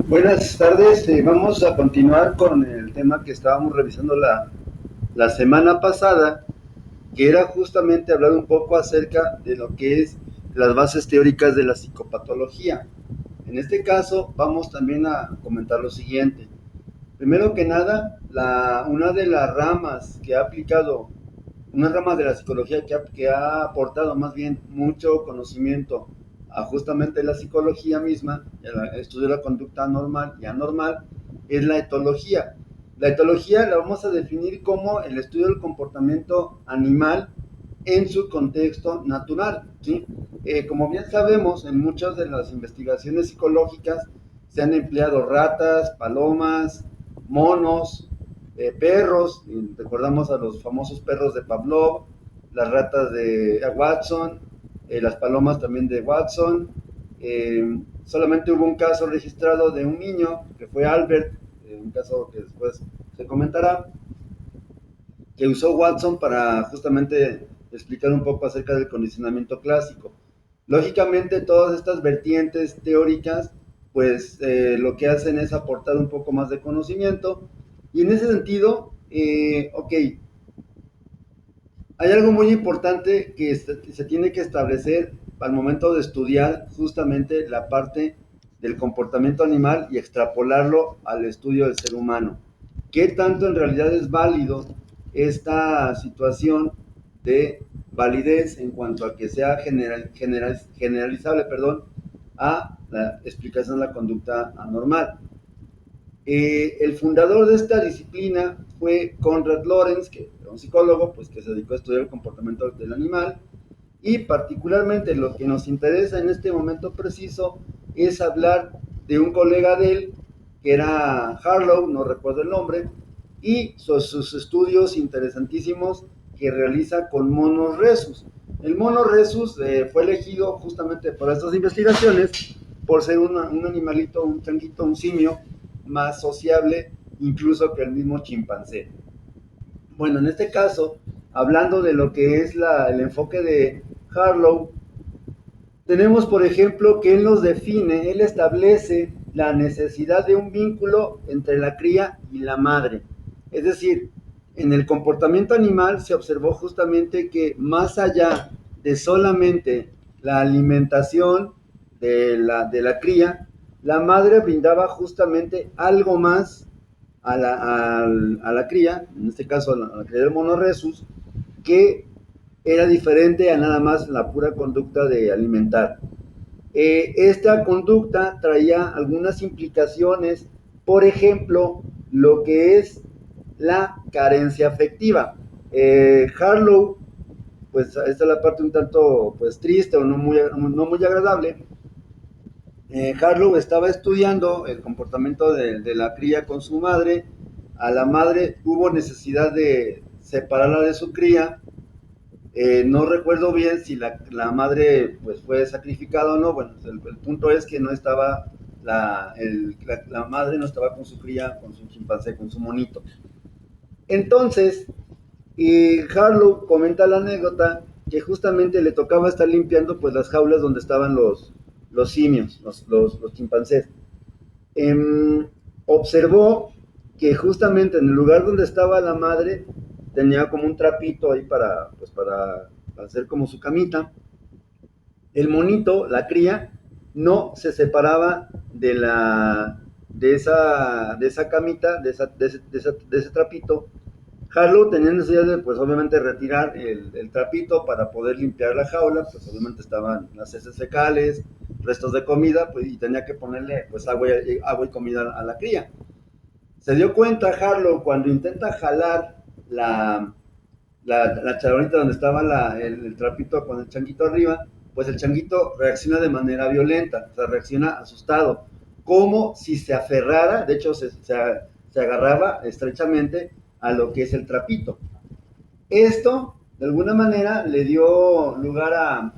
Buenas tardes, vamos a continuar con el tema que estábamos revisando la semana pasada, que era justamente hablar un poco acerca de lo que es las bases teóricas de la psicopatología. En este caso vamos también a comentar lo siguiente. Primero que nada, una de las ramas que ha aplicado, una rama de la psicología que ha aportado más bien mucho conocimiento a justamente la psicología misma, el estudio de la conducta normal y anormal, es la etología. La etología la vamos a definir como el estudio del comportamiento animal en su contexto natural, ¿sí? Como bien sabemos, en muchas de las investigaciones psicológicas se han empleado ratas, palomas, monos, perros, y recordamos a los famosos perros de Pavlov, las ratas de Watson, las palomas también de Watson. Solamente hubo un caso registrado de un niño, que fue Albert, un caso que después se comentará, que usó Watson para justamente explicar un poco acerca del condicionamiento clásico. Lógicamente, todas estas vertientes teóricas, pues lo que hacen es aportar un poco más de conocimiento. Y en ese sentido, ok, hay algo muy importante que se tiene que establecer al momento de estudiar justamente la parte del comportamiento animal y extrapolarlo al estudio del ser humano. ¿Qué tanto en realidad es válido esta situación de validez en cuanto a que sea generalizable, a la explicación de la conducta anormal? El fundador de esta disciplina fue Konrad Lorenz, que era un psicólogo pues, que se dedicó a estudiar el comportamiento del animal, y particularmente lo que nos interesa en este momento preciso es hablar de un colega de él, que era Harlow, no recuerdo el nombre, y sus estudios interesantísimos que realiza con monos rhesus. El mono rhesus fue elegido justamente por estas investigaciones por ser un animalito, un changuito, un simio más sociable incluso que el mismo chimpancé. Bueno, en este caso, hablando de lo que es el enfoque de Harlow, tenemos, por ejemplo, que él nos define, él establece la necesidad de un vínculo entre la cría y la madre. Es decir, en el comportamiento animal se observó justamente que más allá de solamente la alimentación de la cría, la madre brindaba justamente algo más a la cría, en este caso a la cría del mono rhesus, que era diferente a nada más la pura conducta de alimentar. Esta conducta traía algunas implicaciones, por ejemplo, lo que es la carencia afectiva. Harlow, pues esta es la parte un tanto pues triste o no muy agradable. Harlow estaba estudiando el comportamiento de la cría con su madre. A la madre hubo necesidad de separarla de su cría. No recuerdo bien si la madre pues fue sacrificada o no. Bueno, el punto es que no estaba la madre no estaba con su cría, con su chimpancé, con su monito. Entonces, Harlow comenta la anécdota que justamente le tocaba estar limpiando pues las jaulas donde estaban los simios, los chimpancés. Em, Observó que justamente en el lugar donde estaba la madre tenía como un trapito ahí para hacer como su camita. El monito, la cría, no se separaba de esa camita, de ese trapito. Harlow tenía necesidad de, pues obviamente, retirar el trapito para poder limpiar la jaula, pues obviamente estaban las heces fecales, restos de comida, pues, y tenía que ponerle pues agua y comida a la cría. Se dio cuenta Harlow cuando intenta jalar la charolita donde estaba el trapito con el changuito arriba, pues el changuito reacciona de manera violenta, o sea, reacciona asustado, como si se aferrara, de hecho se agarraba estrechamente a lo que es el trapito. Esto, de alguna manera, le dio lugar a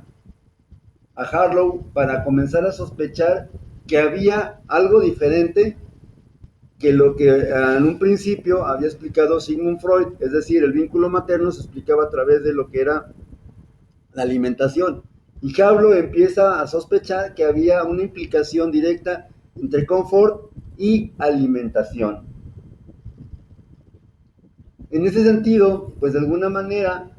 Harlow para comenzar a sospechar que había algo diferente que lo que en un principio había explicado Sigmund Freud, es decir, el vínculo materno se explicaba a través de lo que era la alimentación. Y Harlow empieza a sospechar que había una implicación directa entre confort y alimentación. En ese sentido, pues de alguna manera,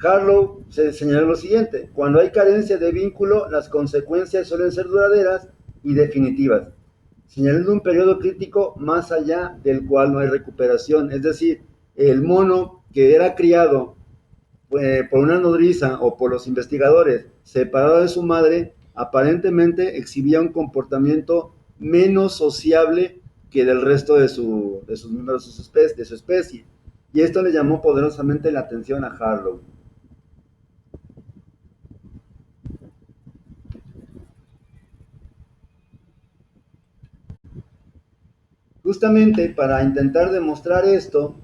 Harlow se señaló lo siguiente: cuando hay carencia de vínculo, las consecuencias suelen ser duraderas y definitivas, señalando un periodo crítico más allá del cual no hay recuperación. Es decir, el mono que era criado por una nodriza o por los investigadores separado de su madre, aparentemente exhibía un comportamiento menos sociable que del resto de sus miembros de su especie. Y esto le llamó poderosamente la atención a Harlow. Justamente para intentar demostrar esto,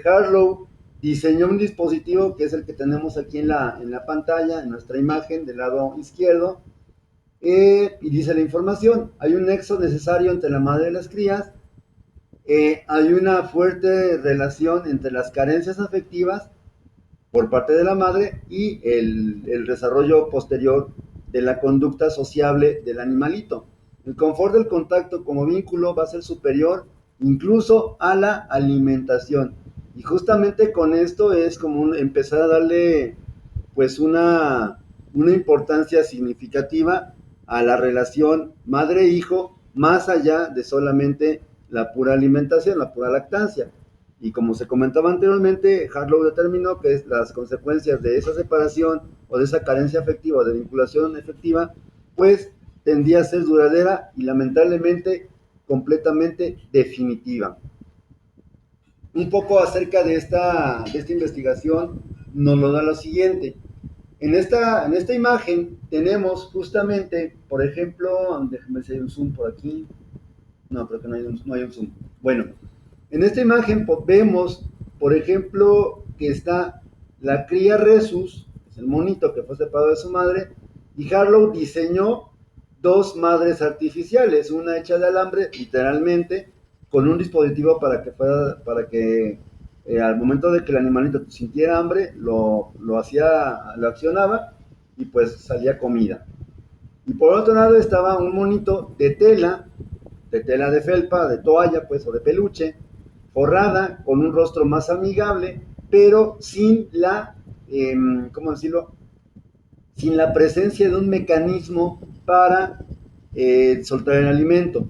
Harlow diseñó un dispositivo que es el que tenemos aquí en la pantalla, en nuestra imagen del lado izquierdo, y dice la información: hay un nexo necesario entre la madre y las crías, hay una fuerte relación entre las carencias afectivas por parte de la madre y el desarrollo posterior de la conducta sociable del animalito. El confort del contacto como vínculo va a ser superior incluso a la alimentación. Y justamente con esto es como empezar a darle pues una importancia significativa a la relación madre-hijo, más allá de solamente la pura alimentación, la pura lactancia. Y como se comentaba anteriormente, Harlow determinó que las consecuencias de esa separación o de esa carencia afectiva o de vinculación efectiva, pues tendía a ser duradera y lamentablemente completamente definitiva. Un poco acerca de esta investigación nos lo da lo siguiente. En esta imagen tenemos justamente, por ejemplo, déjenme hacer un zoom por aquí. No, creo que no hay un zoom. Bueno, en esta imagen vemos, por ejemplo, que está la cría Rhesus, que es el monito que fue separado de su madre, y Harlow diseñó dos madres artificiales, una hecha de alambre, literalmente, con un dispositivo para que al momento de que el animalito sintiera hambre, lo accionaba y pues salía comida. Y por otro lado estaba un monito de tela de felpa, de toalla, pues, o de peluche, forrada, con un rostro más amigable, pero sin ¿cómo decirlo? Sin la presencia de un mecanismo para soltar el alimento.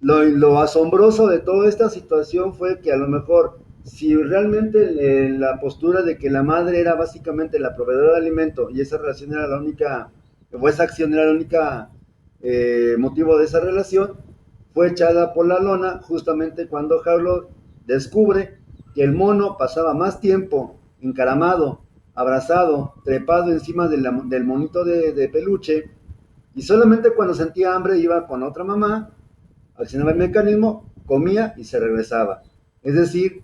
Lo asombroso de toda esta situación fue que a lo mejor, si realmente la postura de que la madre era básicamente la proveedora de alimento y esa relación era la única, o esa acción era la única motivo de esa relación, fue echada por la lona justamente cuando Harlow descubre que el mono pasaba más tiempo encaramado, abrazado, trepado encima del monito de peluche, y solamente cuando sentía hambre iba con otra mamá, accionaba el mecanismo, comía y se regresaba. Es decir,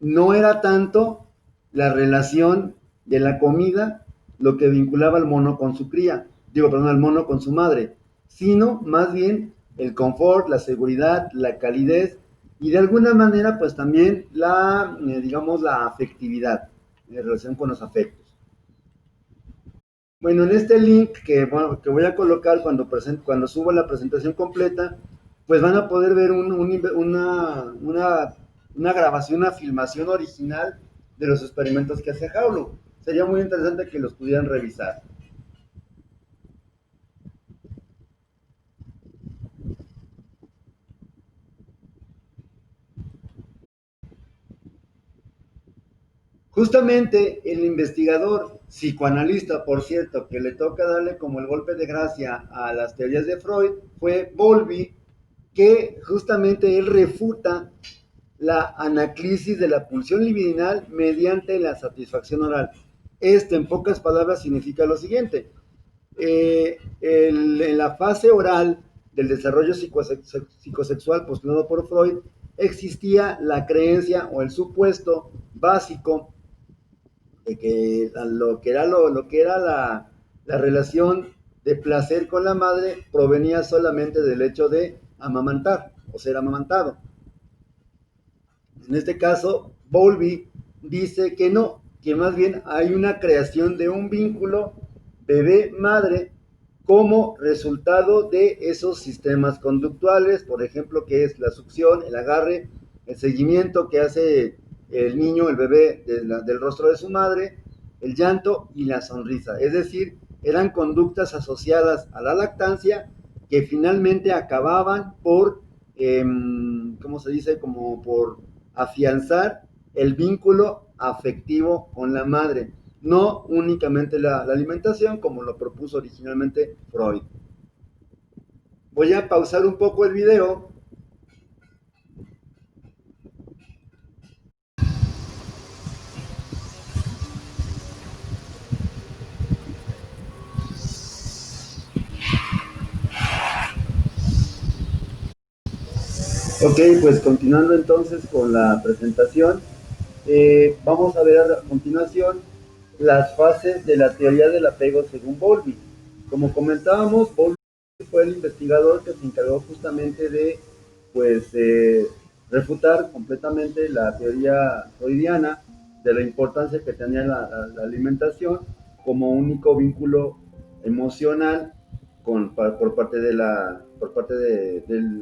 no era tanto la relación de la comida lo que vinculaba al mono con su cría, al mono con su madre, sino más bien el confort, la seguridad, la calidez y de alguna manera pues también digamos, la afectividad en relación con los afectos. Bueno, en este link que voy a colocar cuando subo la presentación completa, pues van a poder ver una grabación, una filmación original de los experimentos que hace Harlow. Sería muy interesante que los pudieran revisar. Justamente el investigador psicoanalista, por cierto, que le toca darle como el golpe de gracia a las teorías de Freud, fue Bowlby, que justamente él refuta la anaclisis de la pulsión libidinal mediante la satisfacción oral. Esto, en pocas palabras, significa lo siguiente: en la fase oral del desarrollo psicosexual postulado por Freud, existía la creencia o el supuesto básico de que lo que era la relación de placer con la madre provenía solamente del hecho de amamantar o ser amamantado. En este caso, Bowlby dice que no, que más bien hay una creación de un vínculo bebé-madre como resultado de esos sistemas conductuales, por ejemplo, que es la succión, el agarre, el seguimiento que hace el niño, el bebé, del rostro de su madre, el llanto y la sonrisa. Es decir, eran conductas asociadas a la lactancia que finalmente acababan por, ¿cómo se dice? Como por afianzar el vínculo afectivo con la madre, no únicamente la alimentación como lo propuso originalmente Freud. Voy a pausar un poco el video. Ok, pues continuando entonces con la presentación, vamos a ver a continuación las fases de la teoría del apego según Bowlby. Como comentábamos, Bowlby fue el investigador que se encargó justamente de pues, refutar completamente la teoría freudiana de la importancia que tenía la alimentación como único vínculo emocional por parte de la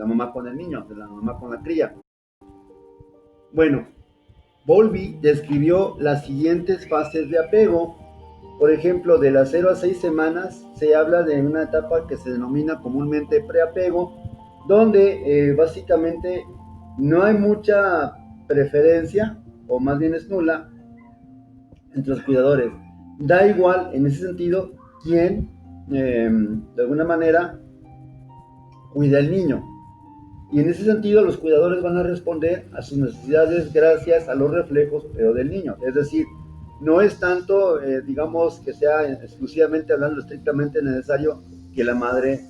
mamá con el niño, de la mamá con la cría. Bueno, Bowlby describió las siguientes fases de apego. Por ejemplo, de las 0 a 6 semanas se habla de una etapa que se denomina comúnmente preapego, donde básicamente no hay mucha preferencia, o más bien es nula, entre los cuidadores. Da igual en ese sentido quién, de alguna manera, cuida al niño. Y en ese sentido los cuidadores van a responder a sus necesidades gracias a los reflejos, pero del niño. Es decir, no es tanto, digamos, que sea exclusivamente hablando estrictamente necesario que la madre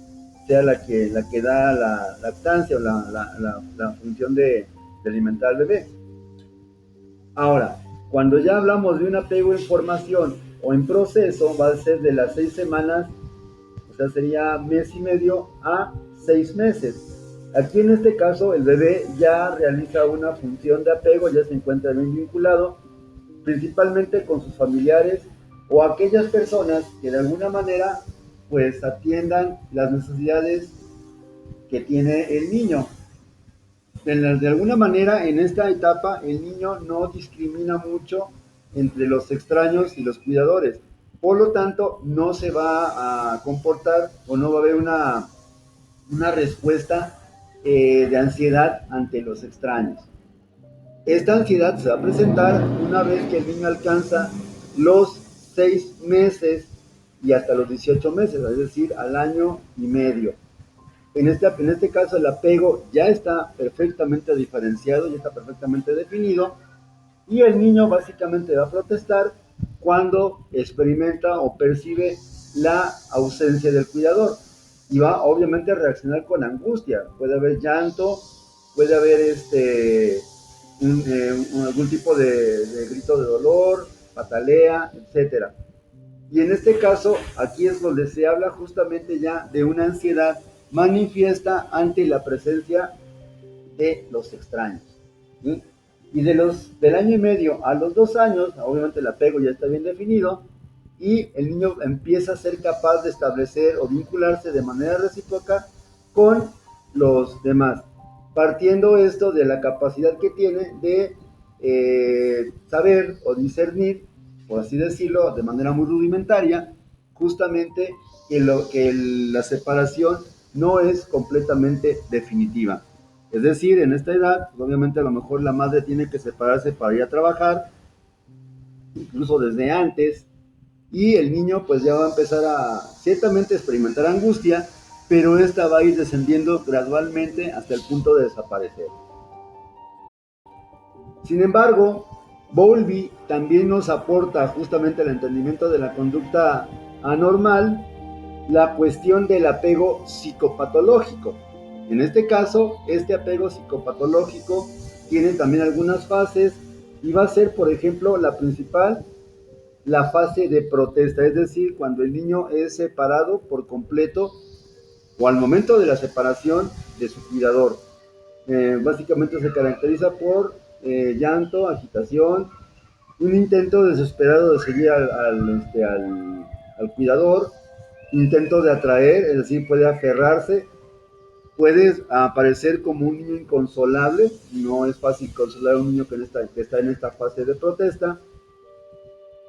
sea la que da la lactancia o la función de alimentar al bebé. Ahora, cuando ya hablamos de un apego en formación o en proceso, va a ser de las 6 semanas, o sea, sería mes y medio a 6 meses. Aquí en este caso el bebé ya realiza una función de apego, ya se encuentra bien vinculado, principalmente con sus familiares o aquellas personas que de alguna manera pues atiendan las necesidades que tiene el niño. De alguna manera en esta etapa el niño no discrimina mucho entre los extraños y los cuidadores. Por lo tanto, no se va a comportar o no va a haber una respuesta de ansiedad ante los extraños. Esta ansiedad se va a presentar una vez que el niño alcanza los 6 meses y hasta los 18 meses, es decir, al año y medio. En este caso el apego ya está perfectamente diferenciado, ya está perfectamente definido y el niño básicamente va a protestar cuando experimenta o percibe la ausencia del cuidador y va obviamente a reaccionar con angustia. Puede haber llanto, puede haber algún tipo de grito de dolor, patalea, etcétera. Y en este caso, aquí es donde se habla justamente ya de una ansiedad manifiesta ante la presencia de los extraños. ¿Sí? Y del año y medio a los 2 años, obviamente el apego ya está bien definido, y el niño empieza a ser capaz de establecer o vincularse de manera recíproca con los demás, partiendo esto de la capacidad que tiene de saber o discernir, por así decirlo, de manera muy rudimentaria, justamente que la separación no es completamente definitiva. Es decir, en esta edad, obviamente a lo mejor la madre tiene que separarse para ir a trabajar, incluso desde antes, y el niño pues ya va a empezar a ciertamente experimentar angustia, pero esta va a ir descendiendo gradualmente hasta el punto de desaparecer. Sin embargo, Bowlby también nos aporta justamente el entendimiento de la conducta anormal, la cuestión del apego psicopatológico. En este caso, este apego psicopatológico tiene también algunas fases y va a ser, por ejemplo, la principal, la fase de protesta, es decir, cuando el niño es separado por completo o al momento de la separación de su cuidador. Básicamente se caracteriza por llanto, agitación, un intento desesperado de seguir al cuidador, intentos de atraer, es decir, puede aferrarse, puede aparecer como un niño inconsolable, no es fácil consolar a un niño que está en esta fase de protesta,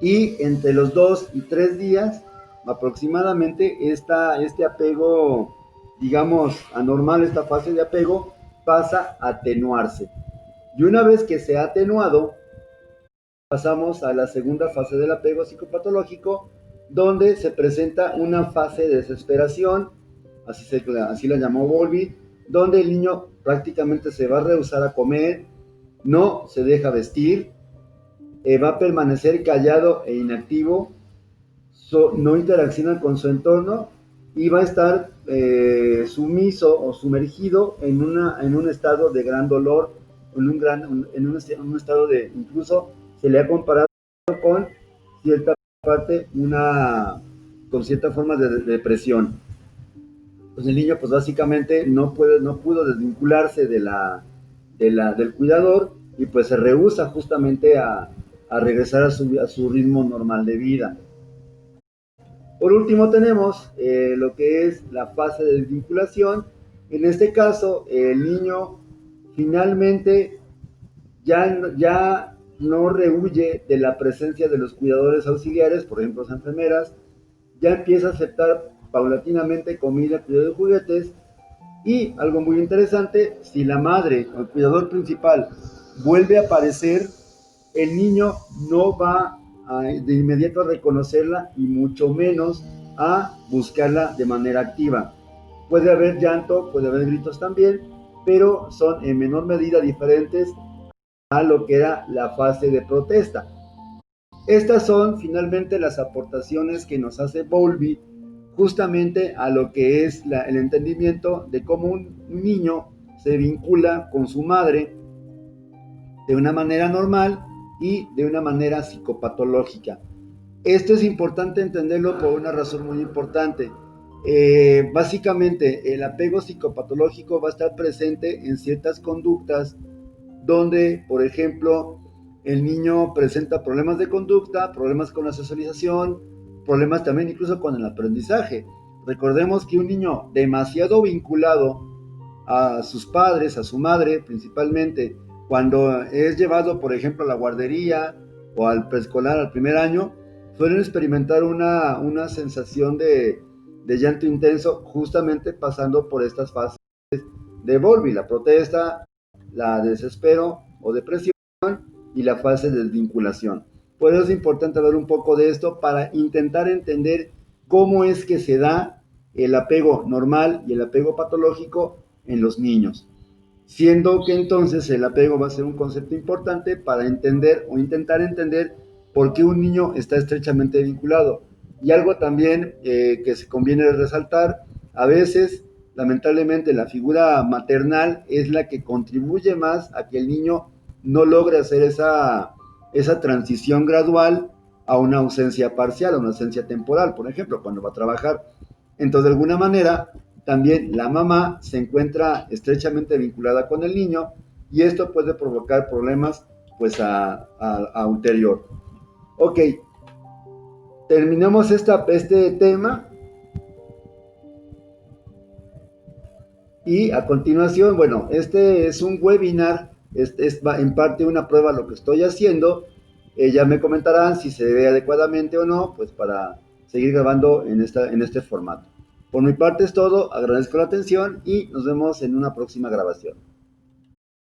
y entre los 2 y 3 días aproximadamente este apego, digamos, anormal, esta fase de apego, pasa a atenuarse. Y una vez que se ha atenuado, pasamos a la segunda fase del apego psicopatológico, donde se presenta una fase de desesperación, así la llamó Bowlby, donde el niño prácticamente se va a rehusar a comer, no se deja vestir, va a permanecer callado e inactivo, no interacciona con su entorno y va a estar sumiso o sumergido en un estado de gran dolor, en un estado de, incluso se le ha comparado con cierta parte, con cierta forma de depresión. Pues el niño pues básicamente no pudo desvincularse del cuidador y pues se rehúsa justamente a regresar a su ritmo normal de vida. Por último tenemos lo que es la fase de desvinculación. En este caso, el niño finalmente ya no rehuye de la presencia de los cuidadores auxiliares, por ejemplo, las enfermeras, ya empieza a aceptar paulatinamente comida, cuidado de juguetes, y algo muy interesante, si la madre o el cuidador principal vuelve a aparecer, el niño no va de inmediato a reconocerla y mucho menos a buscarla de manera activa. Puede haber llanto, puede haber gritos también, pero son en menor medida diferentes a lo que era la fase de protesta. Estas son finalmente las aportaciones que nos hace Bowlby justamente a lo que es el entendimiento de cómo un niño se vincula con su madre de una manera normal y de una manera psicopatológica. Esto es importante entenderlo por una razón muy importante. Básicamente, el apego psicopatológico va a estar presente en ciertas conductas donde, por ejemplo, el niño presenta problemas de conducta, problemas con la socialización, problemas también incluso con el aprendizaje. Recordemos que un niño demasiado vinculado a sus padres, a su madre principalmente, cuando es llevado, por ejemplo, a la guardería o al preescolar al primer año, suelen experimentar una sensación de llanto intenso, justamente pasando por estas fases de Bowlby, la protesta, la desespero o depresión y la fase de desvinculación. Por eso es importante hablar un poco de esto para intentar entender cómo es que se da el apego normal y el apego patológico en los niños. Siendo que entonces el apego va a ser un concepto importante para entender o intentar entender por qué un niño está estrechamente vinculado. Y algo también que se conviene resaltar, a veces, lamentablemente, la figura maternal es la que contribuye más a que el niño no logre hacer esa transición gradual a una ausencia parcial, a una ausencia temporal, por ejemplo, cuando va a trabajar. Entonces, de alguna manera, también la mamá se encuentra estrechamente vinculada con el niño y esto puede provocar problemas pues a ulterior. Ok, terminamos este tema y a continuación, bueno, este es un webinar, es en parte una prueba lo que estoy haciendo. Ya me comentarán si se ve adecuadamente o no, pues para seguir grabando en este formato. Por mi parte es todo, agradezco la atención y nos vemos en una próxima grabación.